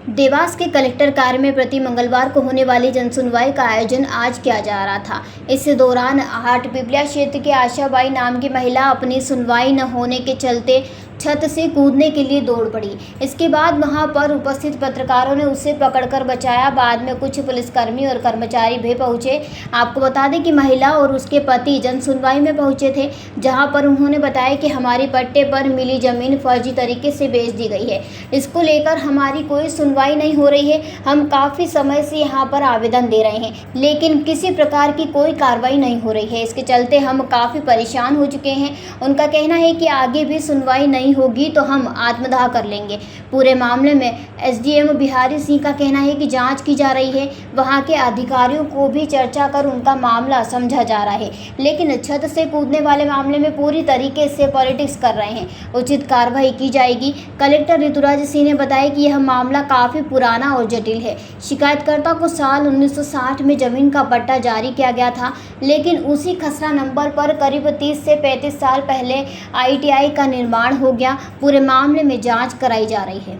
देवास के कलेक्टर कार्य में प्रति मंगलवार को होने वाली जनसुनवाई का आयोजन आज किया जा रहा था। इस दौरान हाटपिपलिया क्षेत्र के आशाबाई नाम की महिला अपनी सुनवाई न होने के चलते छत से कूदने के लिए दौड़ पड़ी। इसके बाद वहां पर उपस्थित पत्रकारों ने उसे पकड़कर बचाया। बाद में कुछ पुलिसकर्मी और कर्मचारी भी पहुंचे। आपको बता दें कि महिला और उसके पति जनसुनवाई में पहुंचे थे, जहां पर उन्होंने बताया कि हमारी पट्टे पर मिली जमीन फर्जी तरीके से बेच दी गई है। इसको लेकर हमारी कोई सुनवाई नहीं हो रही है। हम काफ़ी समय से यहाँ पर आवेदन दे रहे हैं, लेकिन किसी प्रकार की कोई कार्रवाई नहीं हो रही है। इसके चलते हम काफ़ी परेशान हो चुके हैं। उनका कहना है कि आगे भी सुनवाई नहीं होगी तो हम आत्मदाह कर लेंगे। पूरे मामले में एसडीएम बिहारी सिंह का कहना है कि जांच की जा रही है। वहां के अधिकारियों को भी चर्चा कर उनका मामला समझा जा रहा है, लेकिन छत से कूदने वाले मामले में पूरी तरीके से पॉलिटिक्स कर रहे हैं। उचित कार्रवाई की जाएगी। कलेक्टर ऋतुराज सिंह ने बताया कि यह मामला काफ़ी पुराना और जटिल है। शिकायतकर्ता को साल 1960 में जमीन का पट्टा जारी किया गया था, लेकिन उसी खसरा नंबर पर करीब 30 से 35 साल पहले आईटीआई का निर्माण हो गया। पूरे मामले में जांच कराई जा रही है।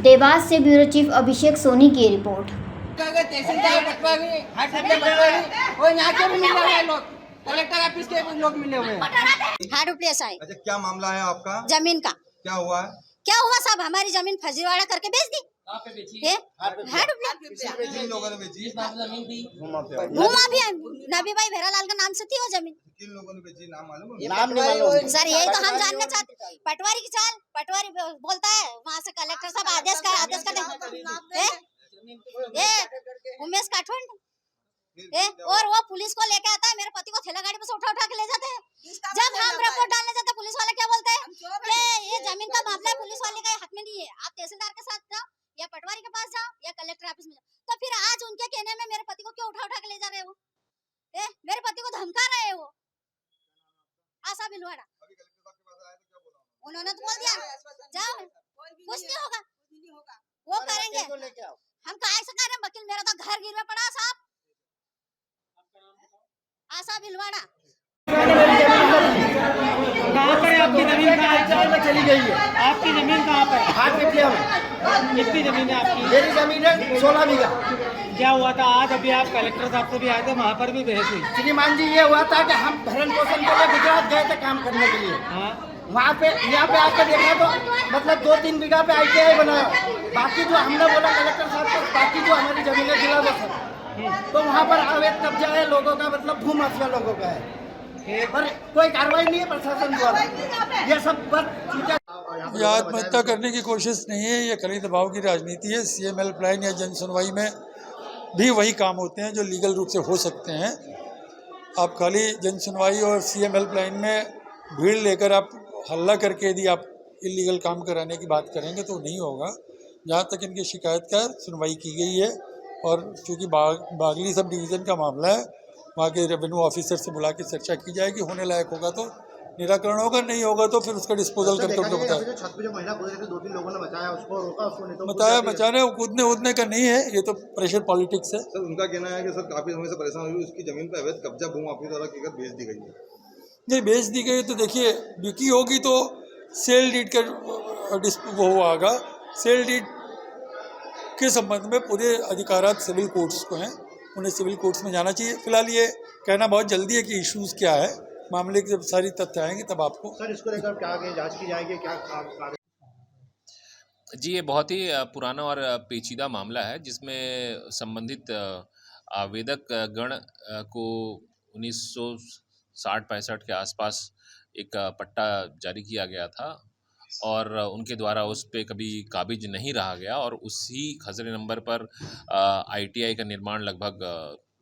देवास से ब्यूरो चीफ अभिषेक सोनी की रिपोर्ट। कलेक्टर ऑफिस के लोग मिले हुए हैं। हाटपिपलिया से आए। अच्छा, क्या मामला है आपका? जमीन का क्या हुआ है? क्या हुआ साहब, हमारी जमीन फर्जीवाड़ा करके बेच दी। किन लोगों ने बेची? घूमा भी है। नबी भाई भेरालाल का नाम से थी वो जमीन। किन लोगों ने बेची? नाम मालूम है? नाम नहीं मालूम सर यही तो हम जानना चाहते। पटवारी की चाल, पटवारी बोलता है वहाँ से कलेक्टर साहब आदेश का उमेश काठवंड और वो पुलिस को लेके आता है। मेरे पति को ठेला गाड़ी में से उठा उठा के ले जाते हैं। जब हम रिपोर्ट डालने जाते पुलिस वाले क्या बोलते हैं कि ये जमीन का मामला है, पुलिस वाले के हाथ में नहीं है, आप तहसीलदार के साथ जाओ या पटवारी के पास जाओ या कलेक्टर ऑफिस में जाओ। तो फिर आज उनके कहने में मेरे पति को क्यों उठा उठा के ले जा रहे हो? मेरे पति को धमका रहे हैं वो। आशा भिलवाड़ा उन्होंने तो बोल दिया जाओ, कुछ नहीं होगा, वो करेंगे। हम कहा से करें वकील, मेरा तो घर गिरवे पड़ा साहब। आशा भिलवाड़ा। कहाँ पर है आपकी जमीन? कहाँ में चली गई है? आपकी जमीन कहाँ पर है? हाटपिपलिया में। कितनी जमीन है आपकी? मेरी जमीन है 16 बीघा। क्या हुआ था आज? अभी आप कलेक्टर साहब से भी आए थे, वहाँ पर भी बहस हुई। श्रीमान जी, ये हुआ था कि हम भरण पोषण के लिए गुजरात गए थे काम करने के लिए। हाँ, वहाँ पे यहाँ पे आके देखा तो मतलब 2-3 बीघा पे आईटीआई बनाया। बाकी जो हमने बोला कलेक्टर साहब को, बाकी जो हमारी जमीनें खिला वो सब, तो वहाँ पर अवैध कब्जा है लोगों का, मतलब भू माफिया लोगों का है, पर कोई कार्रवाई नहीं है प्रशासन द्वारा। ये सब ये आत्महत्या करने की कोशिश नहीं है, ये खरीद दबाव की राजनीति है। सीएम हेल्पलाइन या जन सुनवाई में भी वही काम होते हैं जो लीगल रूप से हो सकते हैं। आप खाली जन सुनवाई और सीएम हेल्पलाइन में भीड़ लेकर आप हल्ला करके यदि आप इलीगल काम कराने की बात करेंगे तो नहीं होगा। जहाँ तक इनकी शिकायत का सुनवाई की गई है और चूँकि बागली सब डिवीज़न का मामला है, वहाँ के रेवेन्यू ऑफिसर से बुला के चर्चा की जाएगी। होने लायक होगा तो निराकरण होगा, नहीं होगा तो फिर उसका डिस्पोजल करके उनको बताया। छत पे जो महिला कूद रही थी, 2-3 लोगों ने बचाया, उसको रोका, उसको नहीं तो बताया बचाने कूदने उदने का नहीं है, ये तो प्रेशर पॉलिटिक्स है। सर, उनका कहना है कि सर काफी समय से परेशान हुई, उसकी जमीन पर अवैध कब्जा भू माफिया द्वारा की बेच दी गई है। नहीं बेच दी गई तो देखिए, बिकी होगी तो सेल डीड का वो होगा। सेल डीड के संबंध में पूरे अधिकारात सिविल कोर्ट्स को हैं, उन्हें सिविल कोर्ट्स में जाना चाहिए। फिलहाल ये कहना बहुत जल्दी है कि इश्यूज़ क्या है, मामले की जब सारी तथ्य आएंगे तब आपको। सर, इसको लेकर क्या आगे जांच की जाएगी? क्या जी, ये बहुत ही पुराना और पेचीदा मामला है, जिसमें संबंधित आवेदक गण को 1960-65 के आसपास एक पट्टा जारी किया गया था और उनके द्वारा उस पे कभी काबिज नहीं रहा गया और उसी खसरे नंबर पर आईटीआई का निर्माण लगभग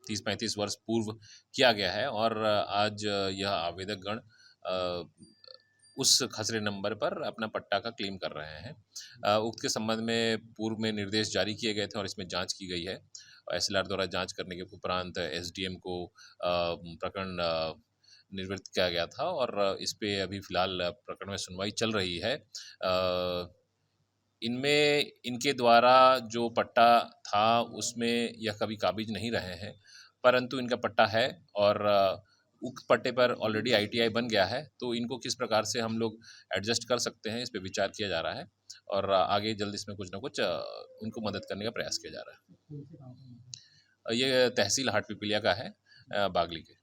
30-35 वर्ष पूर्व किया गया है और आज यह आवेदक गण उस खसरे नंबर पर अपना पट्टा का क्लेम कर रहे हैं। उक्त के संबंध में पूर्व में निर्देश जारी किए गए थे और इसमें जांच की गई है। एसएलआर द्वारा जांच करने के उपरांत एसडीएम को प्रकरण निर्वृत्त किया गया था और इस पे अभी फ़िलहाल प्रकरण में सुनवाई चल रही है। इनमें इनके द्वारा जो पट्टा था उसमें यह कभी काबिज नहीं रहे हैं, परंतु इनका पट्टा है और उक्त पट्टे पर ऑलरेडी आईटीआई बन गया है, तो इनको किस प्रकार से हम लोग एडजस्ट कर सकते हैं, इस पे विचार किया जा रहा है और आगे जल्द इसमें कुछ ना कुछ उनको मदद करने का प्रयास किया जा रहा है। ये तहसील हाट पिपलिया का है, बागली के।